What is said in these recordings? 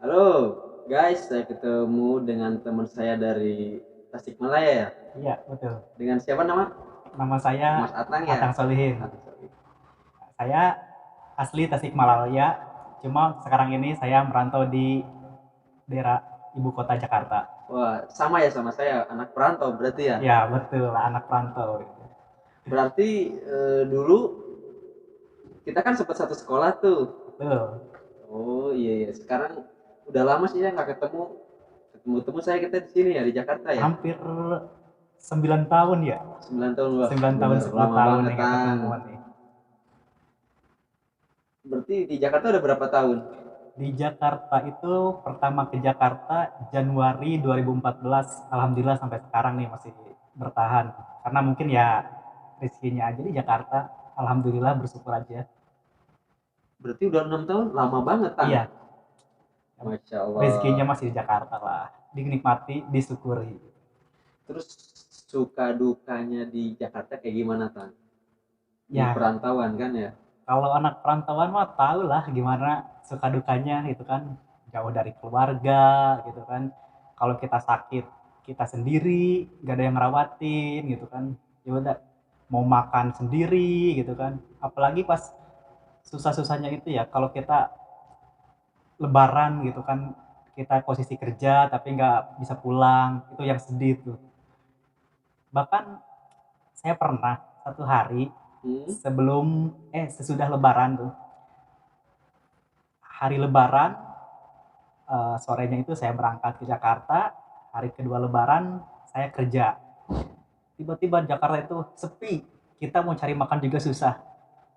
Halo guys, saya ketemu dengan teman saya dari Tasikmalaya ya. Iya, betul. Dengan siapa nama? Nama saya Mas Atang ya. Atang Solihin. Ah, sorry. Saya asli Tasikmalaya, cuma sekarang ini saya merantau di daerah ibu kota Jakarta. Wah, sama ya sama saya, anak perantau berarti ya. Ya, betul, anak perantau. Berarti dulu kita kan sempat satu sekolah tuh. Betul. Oh iya iya. Sekarang udah lama sih ya nggak ketemu. Ketemu saya kita di sini ya di Jakarta ya. Hampir 9 tahun ya. 9 tahun wah, 9 tahun, bener 10 lama tahun banget nih nggak Tang. ketemuan nih. Berarti di Jakarta udah berapa tahun? Di Jakarta itu pertama ke Jakarta Januari 2014. Alhamdulillah sampai sekarang nih masih bertahan. Karena mungkin ya rezekinya aja di Jakarta. Alhamdulillah bersyukur aja. Berarti udah 6 tahun, lama banget Tang. Iya, Masya rezekinya Allah. masih di Jakarta lah. Dinikmati, disyukuri. Terus suka dukanya di Jakarta kayak gimana Tan? Di Ya, perantauan kan ya? kalau anak perantauan mah tau lah gimana suka dukanya gitu kan. Jauh dari keluarga gitu kan. Kalau kita sakit, kita sendiri, gak ada yang ngerawatin gitu kan. Ya udah, mau makan sendiri gitu kan. Apalagi pas susah-susahnya itu ya, kalau kita lebaran gitu kan, kita posisi kerja tapi nggak bisa pulang, itu yang sedih tuh. Bahkan saya pernah satu hari Hmm? sesudah lebaran tuh, hari lebaran, sorenya itu saya berangkat ke Jakarta, hari kedua lebaran saya kerja. Tiba-tiba Jakarta itu sepi, kita mau cari makan juga susah.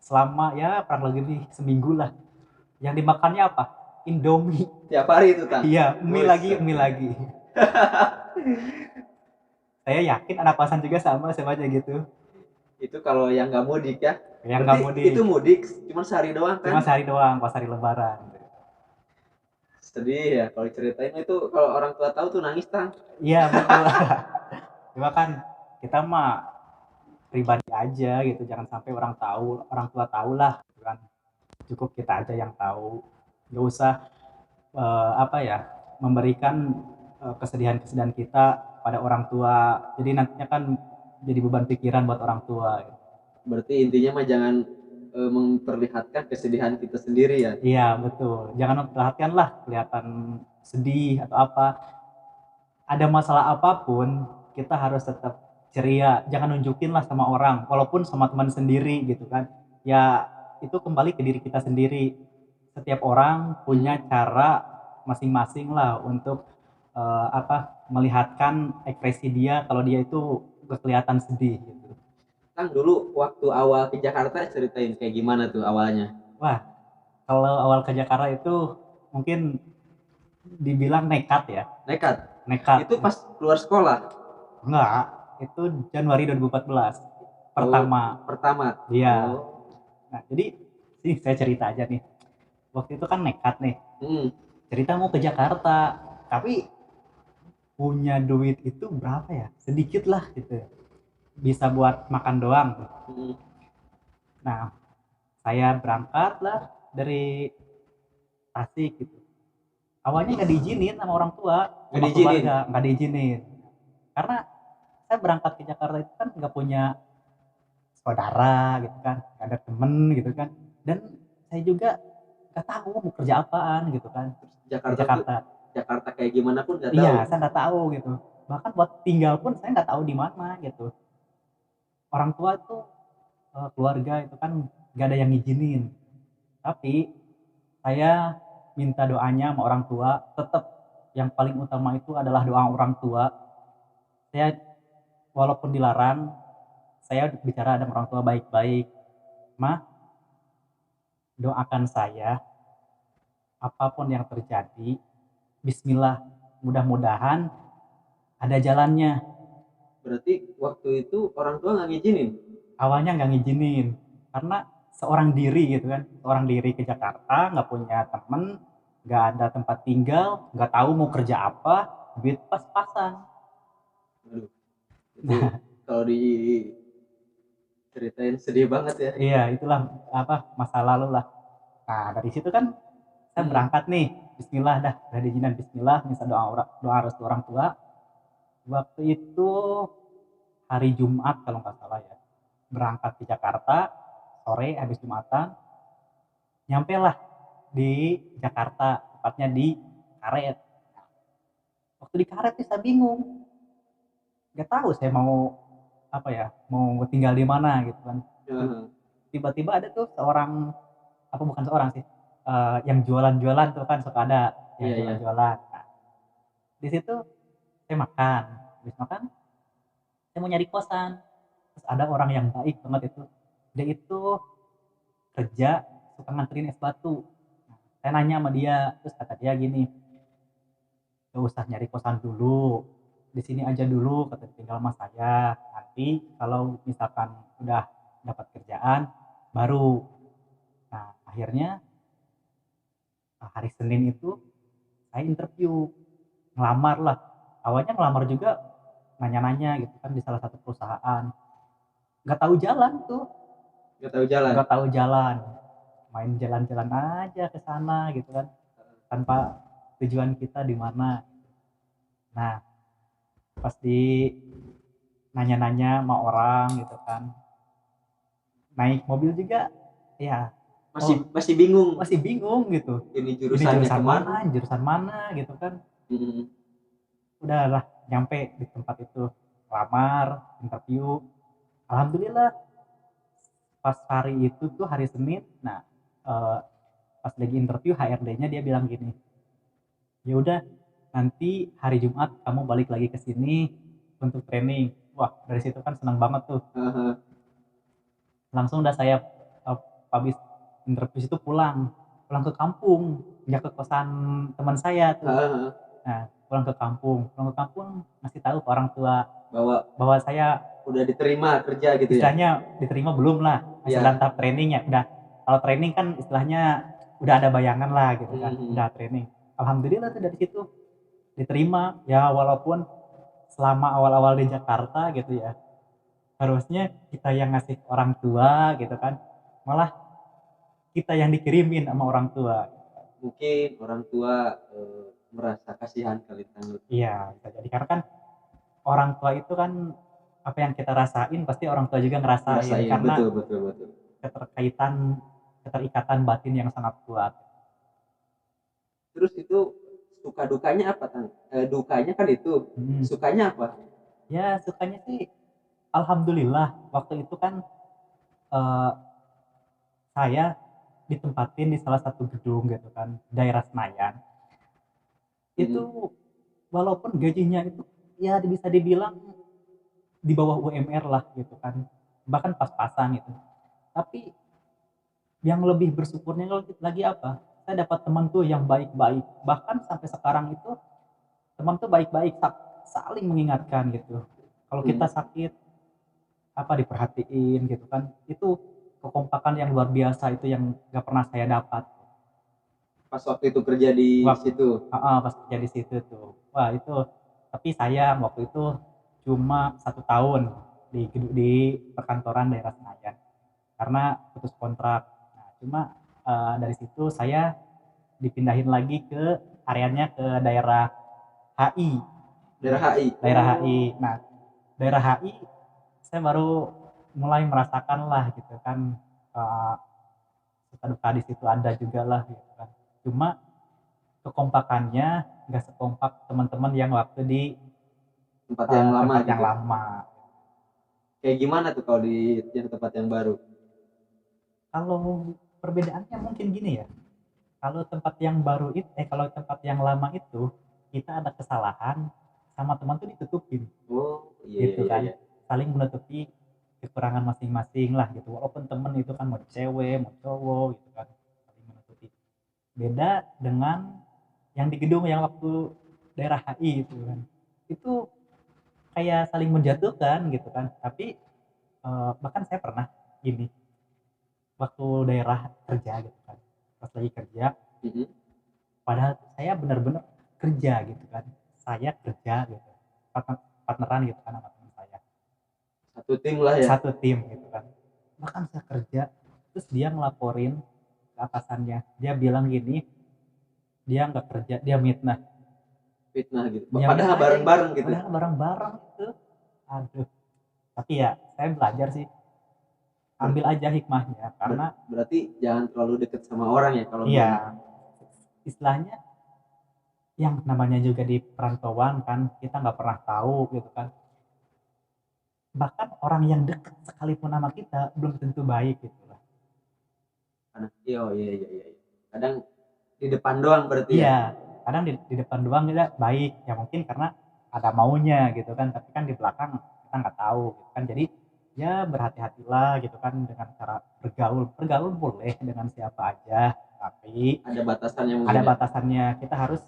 Selama ya kurang lebih seminggu lah. Yang dimakannya apa? Indomie. Tiap hari itu Tan? Iya, mie lagi, Buset. mie lagi. Saya yakin anak kosan juga sama aja gitu. Itu kalau yang nggak mudik ya. Yang nggak Berarti itu mudik, mudik cuma sehari doang cuma kan? sehari doang pas hari lebaran. Sedih ya kalau ceritain itu, kalau orang tua tahu tuh nangis Tan. Iya betul. Cuma kan kita mah pribadi aja gitu, jangan sampai orang tua tahu lah gitu kan. Cukup kita aja yang tahu, nggak usah apa ya, memberikan kesedihan-kesedihan kita pada orang tua, jadi nantinya kan jadi beban pikiran buat orang tua gitu. Berarti intinya mah jangan memperlihatkan kesedihan kita sendiri ya. Iya betul, jangan memperhatikan lah kelihatan sedih atau apa, ada masalah apapun kita harus tetap ceria, jangan nunjukin lah sama orang walaupun sama teman sendiri gitu kan. Ya itu kembali ke diri kita sendiri, setiap orang punya Hmm? cara masing-masing lah untuk melihatkan ekspresi dia kalau dia itu gak kelihatan sedih gitu. Kang dulu waktu awal ke Jakarta ceritain kayak gimana tuh awalnya? Wah, kalau awal ke Jakarta itu mungkin dibilang nekat ya. Nekat. Nekat. Itu pas keluar sekolah. Enggak, itu Januari 2014 Oh, pertama. pertama. Iya. Oh. Nah, jadi sih saya cerita aja nih. Waktu itu kan nekat nih. Hmm. Cerita mau ke Jakarta, tapi punya duit itu berapa ya? Sedikit lah gitu. Bisa buat makan doang. Hmm. Nah, saya berangkat lah dari Tasik gitu. Awalnya nggak diizinin sama orang tua, Nggak sama diizinin. keluarga, nggak diizinin. Karena saya berangkat ke Jakarta itu kan nggak punya saudara gitu kan, nggak ada temen gitu kan. Dan saya juga nggak tahu mau kerja apaan gitu kan di Jakarta tuh, Jakarta. Jakarta kayak gimana pun nggak Iya, tahu. saya nggak tahu gitu. Bahkan buat tinggal pun saya nggak tahu di mana gitu. Orang tua itu keluarga itu kan nggak ada yang ngizinin. Tapi saya minta doanya sama orang tua. Tetap yang paling utama itu adalah doa orang tua. Saya walaupun dilarang, saya bicara dengan orang tua baik-baik. Mah, doakan saya apapun yang terjadi, Bismillah, mudah-mudahan ada jalannya. Berarti waktu itu orang tua nggak ngizinin. Awalnya nggak ngizinin karena seorang diri gitu kan, seorang diri ke Jakarta, nggak punya temen, nggak ada tempat tinggal, nggak tahu mau kerja apa, duit pas-pasan. Aduh, itu kalau diceritain sedih banget ya. Iya, itulah apa, masa lalu lah. Nah, dari situ kan Saya berangkat nih, Bismillah dah, udah diizinan Bismillah, minta doa restu orang tua. Waktu itu hari Jumat kalau nggak salah ya, berangkat ke Jakarta sore habis Jumatan, nyampe lah di Jakarta, tepatnya di Karet. Waktu di Karet nih saya bingung, nggak tahu saya mau apa ya, mau tinggal di mana gitu kan. Heeh. Tiba-tiba ada tuh seorang, apa bukan seorang sih, yang jualan-jualan tuh kan suka ada yang Iya, iya. jualan-jualan. Nah, di situ saya makan, habis makan saya mau nyari kosan, terus ada orang yang baik banget itu, dia itu kerja suka nganterin es batu. Nah, saya nanya sama dia, terus kata dia gini, gak usah nyari kosan dulu, di sini aja dulu, kata dia, tinggal sama saya, nanti kalau misalkan udah dapat kerjaan baru. Nah akhirnya hari Senin itu saya interview, ngelamar lah. Awalnya ngelamar juga nanya-nanya gitu kan di salah satu perusahaan, nggak tahu jalan tuh, Nggak tahu jalan. nggak tahu jalan, main jalan-jalan aja ke sana gitu kan, tanpa tujuan kita di mana. Nah pas di nanya-nanya sama orang gitu kan, naik mobil juga ya, Masih masih bingung. masih bingung gitu, Ini ini jurusannya kemana? jurusan mana gitu kan. Mm-mm. Udahlah nyampe di tempat itu, lamar, interview, alhamdulillah pas hari itu tuh hari Senin. Nah pas lagi interview HRD-nya dia bilang gini, ya udah nanti hari Jumat kamu balik lagi ke sini untuk training. Wah dari situ kan senang banget tuh, Heeh. langsung udah saya habis interview itu pulang pulang ke kampung, nggak ke kosan teman saya tuh. Heeh. Nah pulang ke kampung ngasih tahu ke orang tua Bahwa bahwa saya udah diterima kerja gitu ya. istilahnya diterima belum lah, masih Iya. dalam tahap training ya. Udah, kalau training kan istilahnya udah ada bayangan lah gitu kan, Mhm. udah training. Alhamdulillah tuh dari situ diterima ya, walaupun selama awal-awal di Jakarta gitu ya, harusnya kita yang ngasih orang tua gitu kan, malah kita yang dikirimin sama orang tua. Mungkin orang tua merasa kasihan kali tanggut. Iya bisa jadi, karena kan orang tua itu kan apa yang kita rasain pasti orang tua juga ngerasain, Ngerasain, karena betul, betul, betul. keterkaitan keterikatan batin yang sangat kuat. Terus itu suka dukanya apa, Tang? Dukanya kan itu, Hmm. sukanya apa? Ya sukanya sih alhamdulillah waktu itu kan eh, saya ditempatin di salah satu gedung gitu kan, daerah Senayan. Itu Mhm. walaupun gajinya itu ya bisa dibilang di bawah UMR lah gitu kan, bahkan pas-pasan gitu. Tapi yang lebih bersyukurnya lagi apa? Saya dapat teman tuh yang baik-baik. Bahkan sampai sekarang itu teman tuh baik-baik, saling mengingatkan gitu. Kalau kita Mhm. sakit apa diperhatiin gitu kan, itu kekompakan yang luar biasa itu yang gak pernah saya dapat Pas waktu itu kerja di waktu situ. pas kerja di situ tuh. Wah itu, tapi sayang waktu itu cuma 1 tahun di perkantoran daerah Senayan karena putus kontrak. Nah cuma dari situ saya dipindahin lagi ke areanya ke daerah HI. Daerah HI. Daerah HI. Oh. Nah daerah HI saya baru mulai merasakan lah gitu kan, uh, suka duka di situ ada juga lah gitu kan. Cuma kekompakannya nggak sekompak teman-teman yang waktu di Tempat yang lama tempat yang gitu. lama. Kayak gimana tuh kalau di yang tempat yang baru? Kalau perbedaannya mungkin gini ya, kalau tempat yang baru itu kalau tempat yang lama itu kita ada kesalahan sama teman tuh ditutupin Oh, iya, iya, gitu iya, kan, iya. saling menutupi kekurangan masing-masing lah gitu, walaupun temen itu kan mau cewek mau cowok gitu kan, saling menutupi. Beda dengan yang di gedung yang waktu daerah HI itu kan, itu kayak saling menjatuhkan gitu kan. Tapi bahkan saya pernah gini, waktu daerah kerja gitu kan, pas lagi kerja, Mhm. padahal saya benar-benar kerja gitu kan, saya kerja gitu, partneran gitu kan sama teman saya, Satu tim lah ya. satu tim gitu kan, bahkan saya kerja terus dia ngelaporin ke atasannya, dia bilang gini, dia nggak kerja, dia mitnah. Fitnah gitu. Dia Padahal mitnah bareng-bareng gitu. padahal bareng-bareng itu. Aduh, tapi ya saya belajar sih, ambil aja hikmahnya karena Berarti jangan terlalu deket sama orang ya kalau iya, belum. istilahnya yang namanya juga di perantauan kan kita nggak pernah tahu gitu kan, bahkan orang yang dekat sekalipun sama kita belum tentu baik gitu lah. Karena iya iya iya iya. Kadang di depan doang berarti ya. Iya, kadang di depan doang kita baik ya mungkin karena ada maunya gitu kan, tapi kan di belakang kita nggak tahu gitu kan. Jadi ya berhati-hatilah gitu kan dengan cara bergaul. Bergaul boleh dengan siapa aja, tapi Ada batasannya mungkin ada ya. batasannya. Kita harus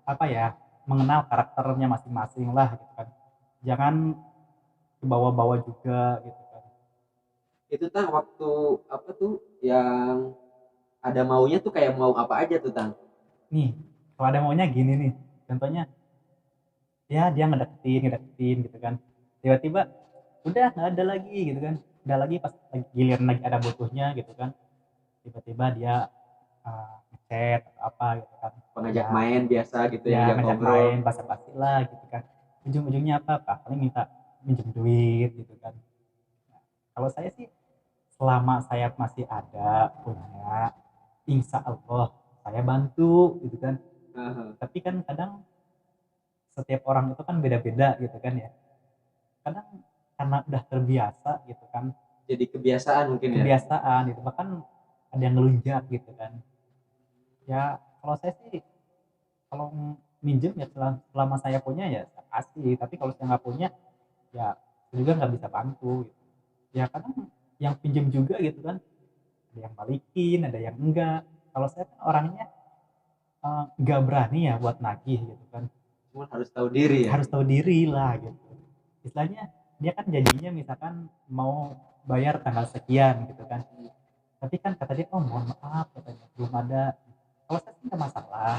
apa ya, mengenal karakternya masing-masing lah gitu kan. Jangan kebawa-bawa juga gitu kan. Itu Tang waktu apa tuh yang ada maunya tuh kayak mau apa aja tuh Tang. Nih, kalau ada maunya gini nih, contohnya ya dia ngedeketin ngedeketin gitu kan, tiba-tiba udah nggak ada lagi gitu kan, nggak lagi pas lagi giliran lagi ada butuhnya gitu kan, tiba-tiba dia ngechat atau apa gitu kan, Pengajak ya main biasa gitu ya yang dia ngajak ngobrol. main basa-basi lah gitu kan, ujung-ujungnya apa apa paling minta minjem duit gitu kan. Nah, kalau saya sih selama saya masih ada punya, insya Allah saya bantu gitu kan. Heeh. Tapi kan kadang setiap orang itu kan beda-beda gitu kan ya, kadang karena udah terbiasa gitu kan, Jadi kebiasaan mungkin ya. kebiasaan gitu, bahkan ada yang ngelunjak gitu kan. Ya kalau saya sih kalau minjem ya selama saya punya ya saya kasih, tapi kalau saya nggak punya ya saya juga nggak bisa bantu gitu. Ya kadang yang pinjem juga gitu kan, ada yang balikin ada yang enggak. Kalau saya kan orangnya nggak berani ya buat nagih gitu kan, Cuma harus tahu diri ya. harus tahu diri lah gitu. Istilahnya dia kan janjinya misalkan mau bayar tanggal sekian gitu kan, tapi kan kata dia oh mohon maaf katanya belum ada. Kalau saya sih nggak masalah,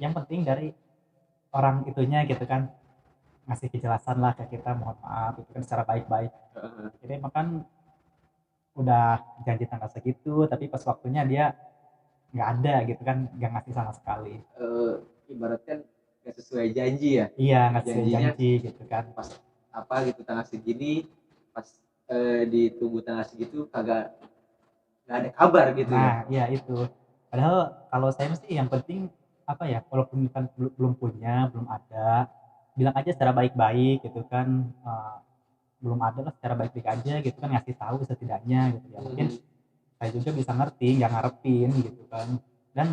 yang penting dari orang itunya gitu kan ngasih kejelasan lah ke kita, mohon maaf itu kan secara baik-baik. Heeh. Jadi makan udah janji tanggal segitu tapi pas waktunya dia nggak ada gitu kan, nggak ngasih sama sekali. Eh, ibaratkan gak sesuai janji ya. Iya ngasih Janjinya janji gitu kan. pas apa gitu tanggal segini, pas ditunggu tanggal segitu kagak nggak ada kabar gitu ya. Nah iya itu, padahal kalau saya mesti yang penting apa ya, walaupun kan belum punya belum ada, bilang aja secara baik-baik gitu kan, belum ada lah secara baik-baik aja gitu kan, ngasih tahu setidaknya gitu ya, mungkin Mhm. saya juga bisa ngerti nggak ngarepin gitu kan. Dan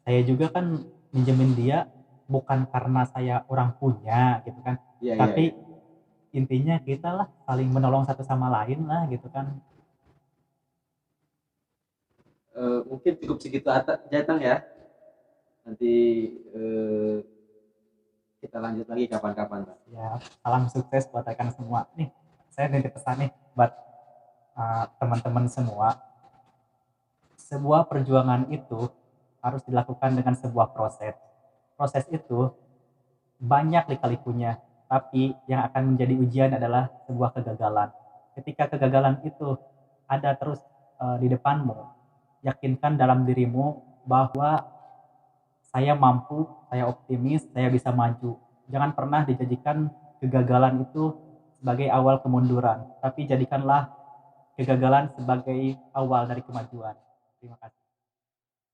saya juga kan minjemin dia bukan karena saya orang punya gitu kan, Iya iya tapi iya. intinya kita lah saling menolong satu sama lain lah gitu kan. Mungkin cukup segitu Jatang ya. Nanti eh, kita lanjut lagi kapan-kapan Pak. Ya salam sukses buat rekan semua nih, saya nitip pesan nih buat teman-teman semua. Sebuah perjuangan itu harus dilakukan dengan sebuah proses. Proses itu banyak lika-likunya, tapi yang akan menjadi ujian adalah sebuah kegagalan. Ketika kegagalan itu ada terus di depanmu, yakinkan dalam dirimu bahwa saya mampu, saya optimis, saya bisa maju. Jangan pernah dijadikan kegagalan itu sebagai awal kemunduran, tapi jadikanlah kegagalan sebagai awal dari kemajuan. Terima kasih.